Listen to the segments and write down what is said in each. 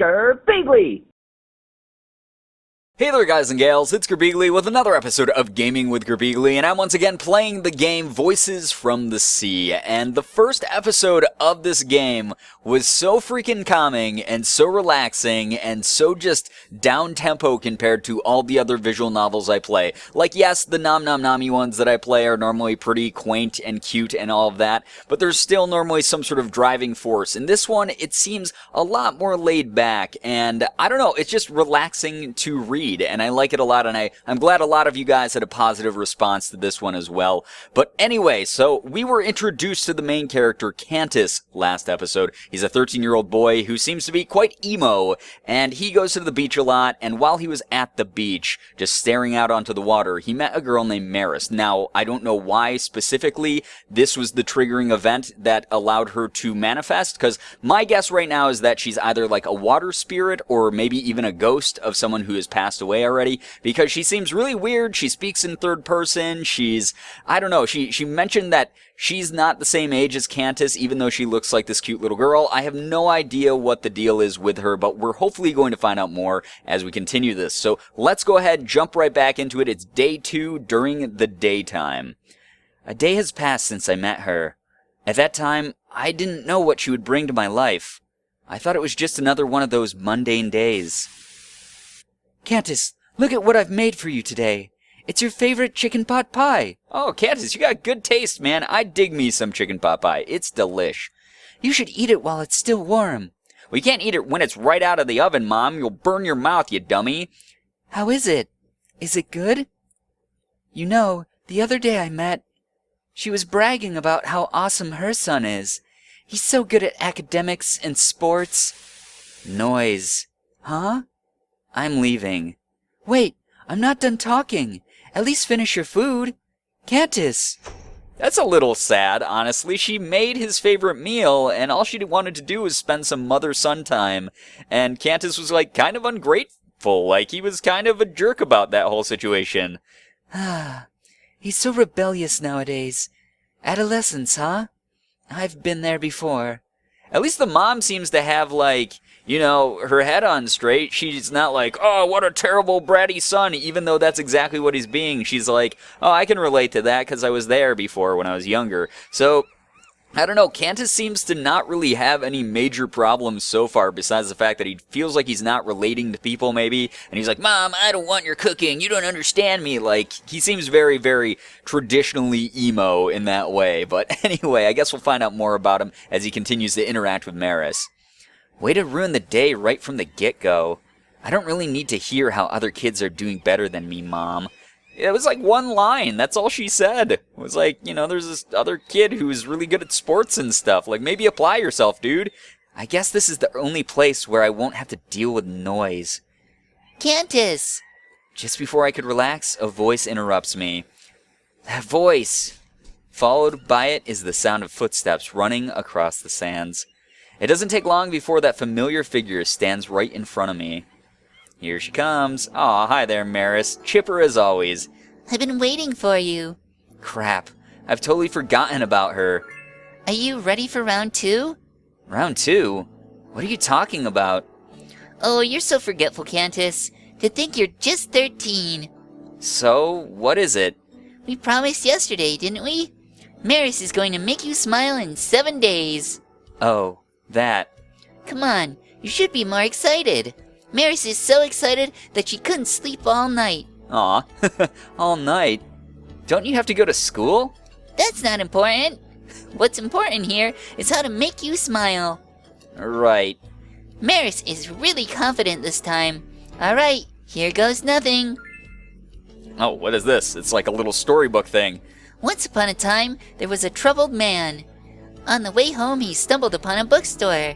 Girbeagly! Hey there guys and gals, it's Girbeagly with another episode of Gaming with Girbeagly, and I'm once again playing the game Voices from the Sea. And the first episode of this game was so freaking calming and so relaxing and so just down-tempo compared to all the other visual novels I play. Like, yes, the Nom Nom Nami ones that I play are normally pretty quaint and cute and all of that, but there's still normally some sort of driving force. In this one, it seems a lot more laid back, and I don't know, it's just relaxing to read. And I like it a lot, and I'm glad a lot of you guys had a positive response to this one as well. But anyway, so we were introduced to the main character, Cantus, last episode. He's a 13-year-old boy who seems to be quite emo, and he goes to the beach a lot, and while he was at the beach, just staring out onto the water, he met a girl named Maris. Now, I don't know why specifically this was the triggering event that allowed her to manifest, because my guess right now is that she's either like a water spirit, or maybe even a ghost of someone who has passed away already, because she seems really weird. She speaks in third person. I don't know, she mentioned that she's not the same age as Cantus, even though she looks like this cute little girl. I have no idea what the deal is with her, but we're hopefully going to find out more as we continue this. So let's go ahead, jump right back into it. It's day 2 during the daytime. A day has passed since I met her. At that time, I didn't know what she would bring to my life. I thought it was just another one of those mundane days. Cantus, look at what I've made for you today. It's your favorite chicken pot pie. Oh, Cantus, you got good taste, man. I dig me some chicken pot pie. It's delish. You should eat it while it's still warm. Well, you can't eat it when it's right out of the oven, Mom. You'll burn your mouth, you dummy. How is it? Is it good? You know, the other day I met, she was bragging about how awesome her son is. He's so good at academics and sports. Noise. Huh? I'm leaving. Wait, I'm not done talking. At least finish your food. Cantus. That's a little sad, honestly. She made his favorite meal, and all she wanted to do was spend some mother-son time. And Cantus was, like, kind of ungrateful. Like, he was kind of a jerk about that whole situation. Ah, he's so rebellious nowadays. Adolescence, huh? I've been there before. At least the mom seems to have, like, you know, her head on straight. She's not like, oh, what a terrible bratty son, even though that's exactly what he's being. She's like, oh, I can relate to that because I was there before when I was younger. So, I don't know, Cantus seems to not really have any major problems so far, besides the fact that he feels like he's not relating to people, maybe. And he's like, Mom, I don't want your cooking. You don't understand me. Like, he seems very, very traditionally emo in that way. But anyway, I guess we'll find out more about him as he continues to interact with Maris. Way to ruin the day right from the get-go. I don't really need to hear how other kids are doing better than me, Mom. It was like one line. That's all she said. It was like, you know, there's this other kid who's really good at sports and stuff. Like, maybe apply yourself, dude. I guess this is the only place where I won't have to deal with noise. Cantus! Just before I could relax, a voice interrupts me. That voice! Followed by it is the sound of footsteps running across the sands. It doesn't take long before that familiar figure stands right in front of me. Here she comes. Aw, hi there, Maris. Chipper as always. I've been waiting for you. Crap. I've totally forgotten about her. Are you ready for round 2? Round 2? What are you talking about? Oh, you're so forgetful, Cantus. To think you're just 13. So, what is it? We promised yesterday, didn't we? Maris is going to make you smile in 7 days. Oh. That. Come on, you should be more excited. Maris is so excited that she couldn't sleep all night. Aw, all night? Don't you have to go to school? That's not important. What's important here is how to make you smile. Right. Maris is really confident this time. Alright, here goes nothing. Oh, what is this? It's like a little storybook thing. Once upon a time, there was a troubled man. On the way home, he stumbled upon a bookstore.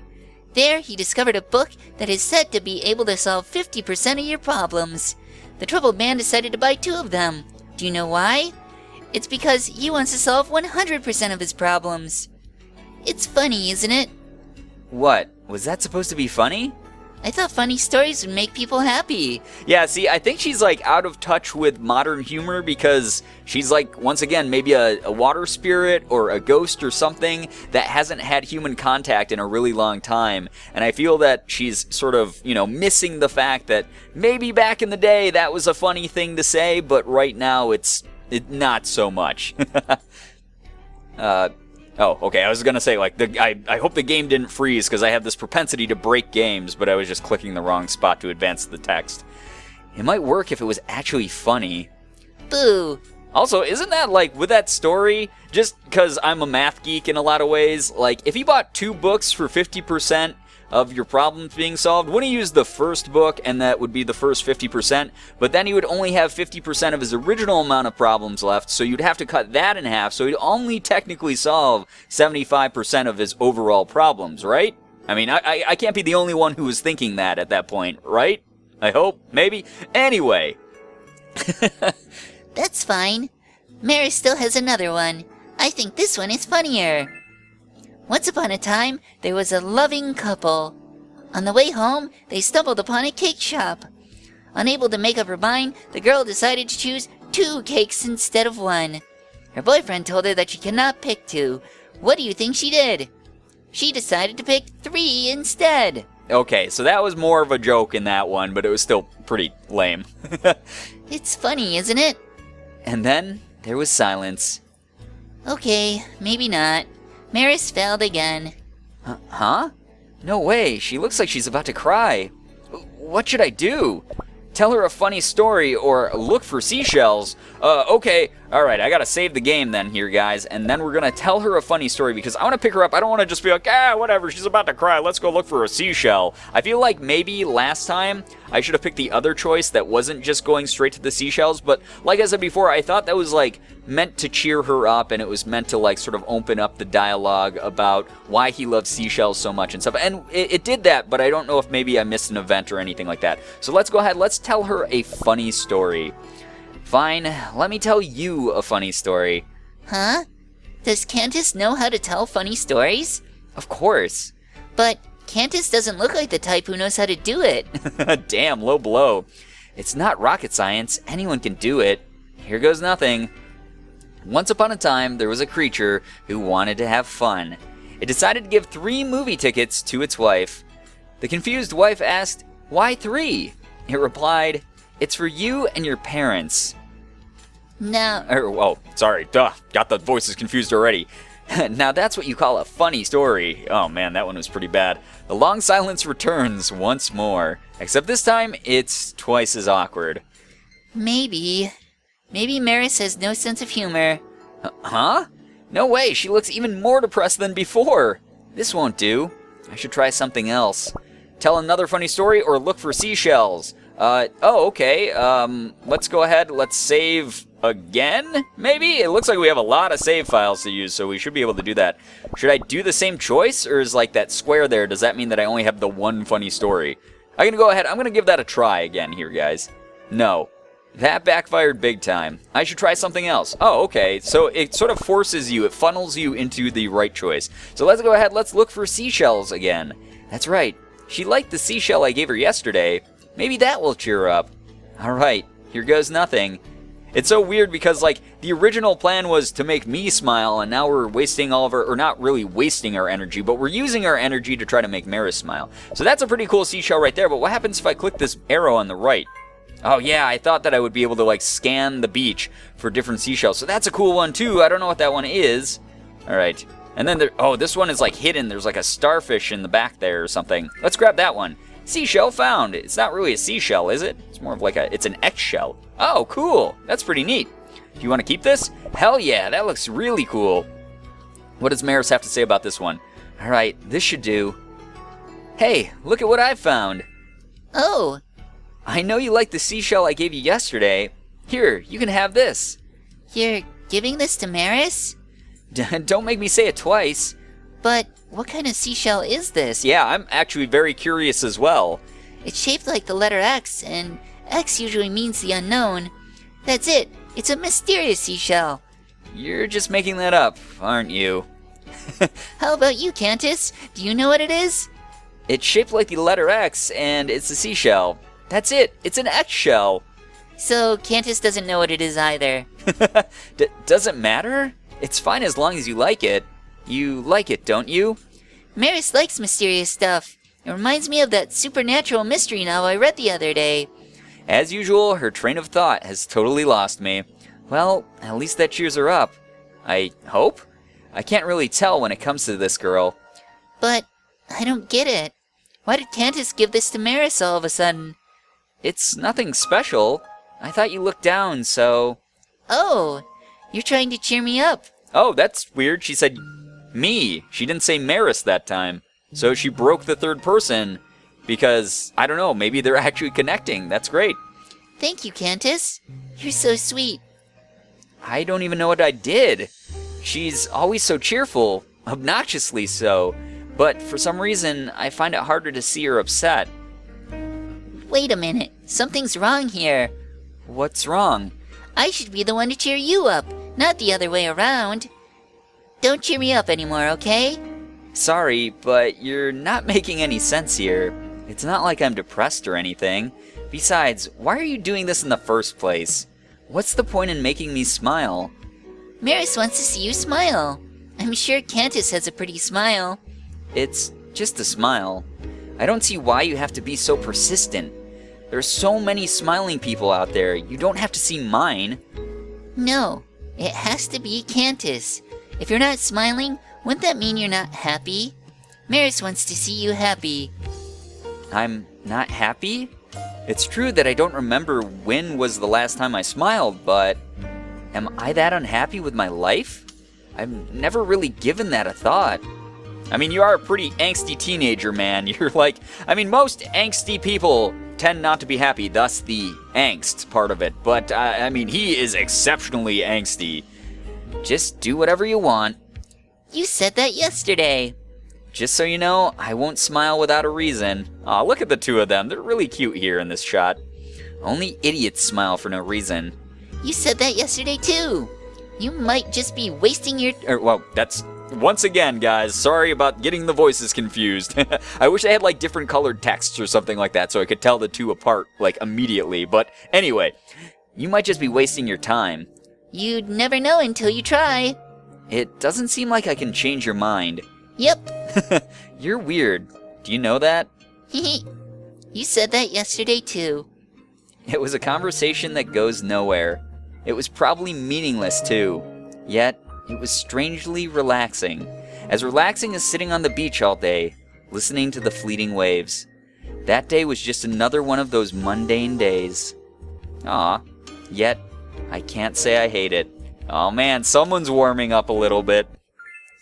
There, he discovered a book that is said to be able to solve 50% of your problems. The troubled man decided to buy 2 of them. Do you know why? It's because he wants to solve 100% of his problems. It's funny, isn't it? What? Was that supposed to be funny? I thought funny stories would make people happy. Yeah, see, I think she's like out of touch with modern humor because she's like, once again, maybe a water spirit or a ghost or something that hasn't had human contact in a really long time. And I feel that she's sort of, missing the fact that maybe back in the day that was a funny thing to say, but right now it's not so much. Oh, okay, I was gonna say, I hope the game didn't freeze, because I have this propensity to break games, but I was just clicking the wrong spot to advance the text. It might work if it was actually funny. Boo. Also, isn't that, with that story, just because I'm a math geek in a lot of ways, if you bought 2 books for 50% of your problems being solved, wouldn't he use the first book, and that would be the first 50%, but then he would only have 50% of his original amount of problems left, so you'd have to cut that in half, so he'd only technically solve 75% of his overall problems, right? I mean, I can't be the only one who was thinking that at that point, right? I hope, maybe. Anyway. That's fine. Mary still has another one. I think this one is funnier. Once upon a time, there was a loving couple. On the way home, they stumbled upon a cake shop. Unable to make up her mind, the girl decided to choose 2 cakes instead of 1. Her boyfriend told her that she cannot pick 2. What do you think she did? She decided to pick 3 instead. Okay, so that was more of a joke in that one, but it was still pretty lame. It's funny, isn't it? And then there was silence. Okay, maybe not. Maris failed again. Huh? No way, she looks like she's about to cry. What should I do? Tell her a funny story or look for seashells? Okay, alright, I gotta save the game then here, guys, and then we're gonna tell her a funny story because I wanna pick her up. I don't wanna just be like, whatever, she's about to cry, let's go look for a seashell. I feel like maybe last time I should have picked the other choice that wasn't just going straight to the seashells, but like I said before, I thought that was meant to cheer her up, and it was meant to sort of open up the dialogue about why he loves seashells so much and stuff. And it did that, but I don't know if maybe I missed an event or anything like that. So let's go ahead, let's tell her a funny story. Fine, let me tell you a funny story. Huh? Does Candace know how to tell funny stories? Of course. But Candace doesn't look like the type who knows how to do it. Damn, low blow. It's not rocket science, anyone can do it. Here goes nothing. Once upon a time, there was a creature who wanted to have fun. It decided to give 3 movie tickets to its wife. The confused wife asked, "Why 3?" It replied, "It's for you and your parents." Now... sorry, got the voices confused already. Now that's what you call a funny story. Oh man, that one was pretty bad. The long silence returns once more, except this time it's twice as awkward. Maybe Maris has no sense of humor. Huh? No way, she looks even more depressed than before. This won't do. I should try something else. Tell another funny story or look for seashells. Okay. Let's go ahead. Let's save again, maybe? It looks like we have a lot of save files to use, so we should be able to do that. Should I do the same choice, or is that square there, does that mean that I only have the one funny story? I'm gonna go ahead. I'm gonna give that a try again here, guys. No. That backfired big time. I should try something else. Oh, okay. So it sort of forces you, it funnels you into the right choice. So let's go ahead. Let's look for seashells again. That's right. She liked the seashell I gave her yesterday. Maybe that will cheer her up. Alright, here goes nothing. It's so weird because, the original plan was to make me smile, and now we're wasting all of our, or not really wasting our energy, but we're using our energy to try to make Maris smile. So that's a pretty cool seashell right there, but what happens if I click this arrow on the right? Oh yeah, I thought that I would be able to, scan the beach for different seashells, so that's a cool one too. I don't know what that one is. Alright. And then this one is hidden. There's a starfish in the back there or something. Let's grab that one. Seashell found. It's not really a seashell, is it? It's more of it's an eggshell. Oh, cool. That's pretty neat. Do you want to keep this? Hell yeah, that looks really cool. What does Maris have to say about this one? Alright, this should do. Hey, look at what I found. Oh. I know you liked the seashell I gave you yesterday. Here, you can have this. You're giving this to Maris? Don't make me say it twice. But what kind of seashell is this? Yeah, I'm actually very curious as well. It's shaped like the letter X, and X usually means the unknown. That's it. It's a mysterious seashell. You're just making that up, aren't you? How about you, Candace? Do you know what it is? It's shaped like the letter X, and it's a seashell. That's it. It's an X shell. So Cantus doesn't know what it is either. Doesn't matter? It's fine as long as you like it. You like it, don't you? Maris likes mysterious stuff. It reminds me of that supernatural mystery novel I read the other day. As usual, her train of thought has totally lost me. Well, at least that cheers her up. I hope? I can't really tell when it comes to this girl. But I don't get it. Why did Cantus give this to Maris all of a sudden? It's nothing special. I thought you looked down, so... Oh, you're trying to cheer me up. Oh, that's weird. She said me. She didn't say Maris that time. So she broke the third person because, I don't know, maybe they're actually connecting. That's great. Thank you, Cantus. You're so sweet. I don't even know what I did. She's always so cheerful, obnoxiously so. But for some reason, I find it harder to see her upset. Wait a minute. Something's wrong here. What's wrong? I should be the one to cheer you up, not the other way around. Don't cheer me up anymore, okay? Sorry, but you're not making any sense here. It's not like I'm depressed or anything. Besides, why are you doing this in the first place? What's the point in making me smile? Maris wants to see you smile. I'm sure Cantus has a pretty smile. It's just a smile. I don't see why you have to be so persistent. There's so many smiling people out there. You don't have to see mine. No, it has to be Cantus. If you're not smiling, wouldn't that mean you're not happy? Maris wants to see you happy. I'm not happy? It's true that I don't remember when was the last time I smiled, but am I that unhappy with my life? I've never really given that a thought. I mean, you are a pretty angsty teenager, man. You're like, I mean, most angsty people tend not to be happy, thus the angst part of it. But, I mean, he is exceptionally angsty. Just do whatever you want. You said that yesterday. Just so you know, I won't smile without a reason. Aw, look at the two of them. They're really cute here in this shot. Only idiots smile for no reason. You said that yesterday too. You might just be wasting your... Well, that's... Once again, guys, sorry about getting the voices confused. I wish I had, like, different colored texts or something like that so I could tell the two apart, like, immediately. But anyway, you might just be wasting your time. You'd never know until you try. It doesn't seem like I can change your mind. Yep. You're weird. Do you know that? You said that yesterday too. It was a conversation that goes nowhere. It was probably meaningless too. Yet, it was strangely relaxing. As relaxing as sitting on the beach all day, listening to the fleeting waves. That day was just another one of those mundane days. Aw, yet, I can't say I hate it. Oh man, someone's warming up a little bit.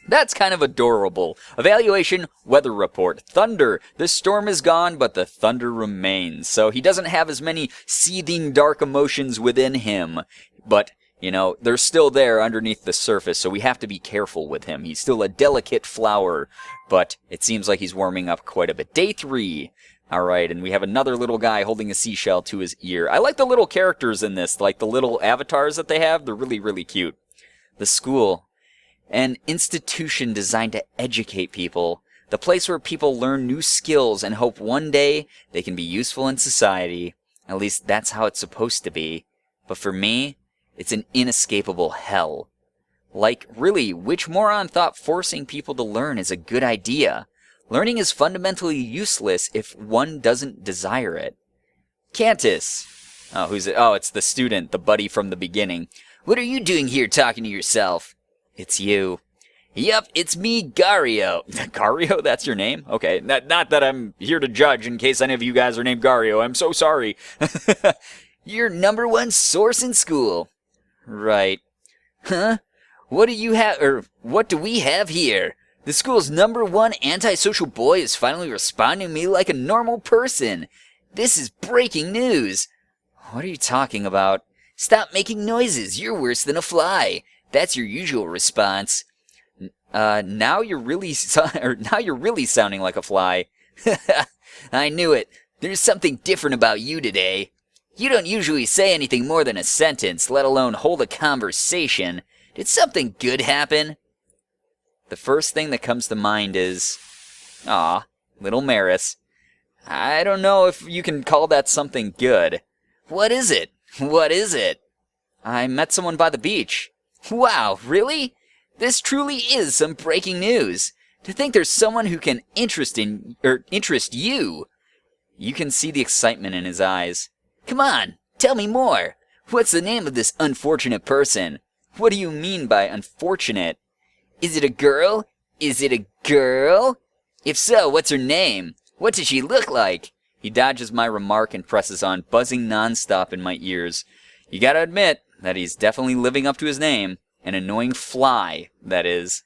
That's kind of adorable. Evaluation, weather report. Thunder. The storm is gone, but the thunder remains. So he doesn't have as many seething dark emotions within him. But, you know, they're still there underneath the surface, so we have to be careful with him. He's still a delicate flower, but it seems like he's warming up quite a bit. Day 3. Alright, and we have another little guy holding a seashell to his ear. I like the little characters in this, like the little avatars that they have. They're really, really cute. The school. An institution designed to educate people. The place where people learn new skills and hope one day they can be useful in society. At least that's how it's supposed to be. But for me, it's an inescapable hell. Like, really, which moron thought forcing people to learn is a good idea? Learning is fundamentally useless if one doesn't desire it. Cantus. Oh, who's it? Oh, it's the student, the buddy from the beginning. What are you doing here talking to yourself? It's you. Yep, it's me, Gario. Gario, that's your name? Okay, not that I'm here to judge in case any of you guys are named Gario. I'm so sorry. Your #1 source in school. Right. Huh? What do you have, or what do we have here? The school's #1 antisocial boy is finally responding to me like a normal person. This is breaking news. What are you talking about? Stop making noises. You're worse than a fly. That's your usual response. Now you're really sounding like a fly. I knew it. There's something different about you today. You don't usually say anything more than a sentence, let alone hold a conversation. Did something good happen? The first thing that comes to mind is, aw, little Maris. I don't know if you can call that something good. What is it? What is it? I met someone by the beach. Wow, really? This truly is some breaking news. To think there's someone who can interest you. You can see the excitement in his eyes. Come on, tell me more. What's the name of this unfortunate person? What do you mean by unfortunate? Is it a girl? Is it a girl? If so, what's her name? What does she look like? He dodges my remark and presses on, buzzing nonstop in my ears. You gotta admit that he's definitely living up to his name. An annoying fly, that is.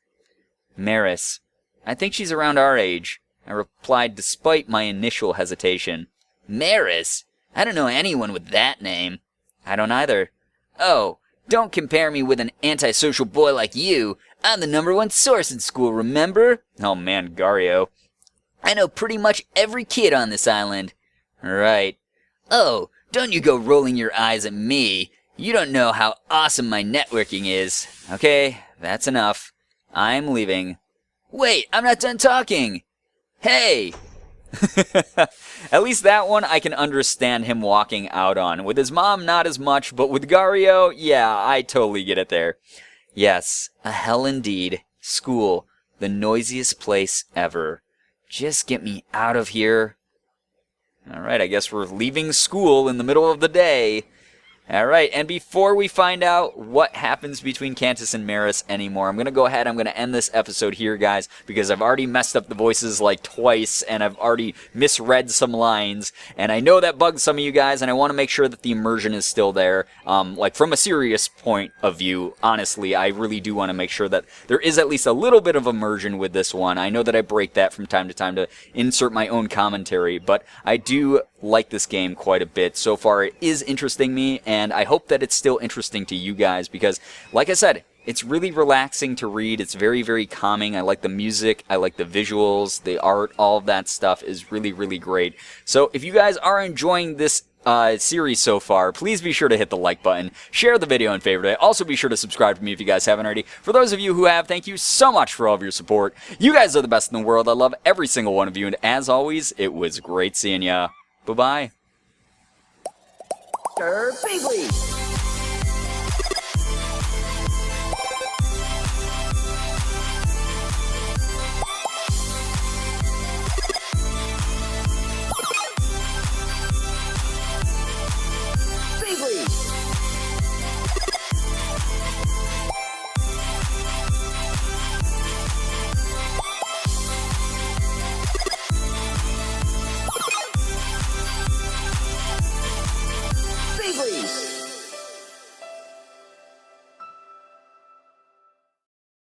Maris. I think she's around our age, I replied despite my initial hesitation. Maris? I don't know anyone with that name. I don't either. Oh, don't compare me with an antisocial boy like you. I'm the #1 source in school, remember? Oh man, Gario. I know pretty much every kid on this island. Right. Oh, don't you go rolling your eyes at me. You don't know how awesome my networking is. Okay, that's enough. I'm leaving. Wait, I'm not done talking. Hey! At least that one I can understand him walking out on. With his mom, not as much, but with Gario, yeah, I totally get it there. Yes, a hell indeed. School, the noisiest place ever. Just get me out of here. Alright, I guess we're leaving school in the middle of the day. Alright, and before we find out what happens between Cantus and Maris anymore, I'm going to go ahead, I'm going to end this episode here, guys, because I've already messed up the voices like twice, and I've already misread some lines, and I know that bugs some of you guys, and I want to make sure that the immersion is still there. Like, from a serious point of view, honestly, I really do want to make sure that there is at least a little bit of immersion with this one. I know that I break that from time to time to insert my own commentary, but I do like this game quite a bit. So far, it is interesting me, and I hope that it's still interesting to you guys because, like I said, it's really relaxing to read. It's very, very calming. I like the music. I like the visuals, the art, all of that stuff is really, really great. So if you guys are enjoying this series so far, please be sure to hit the like button, share the video and favorite it. Also be sure to subscribe to me if you guys haven't already. For those of you who have, thank you so much for all of your support. You guys are the best in the world. I love every single one of you, and as always, it was great seeing ya. Bye-bye. Girbeagly.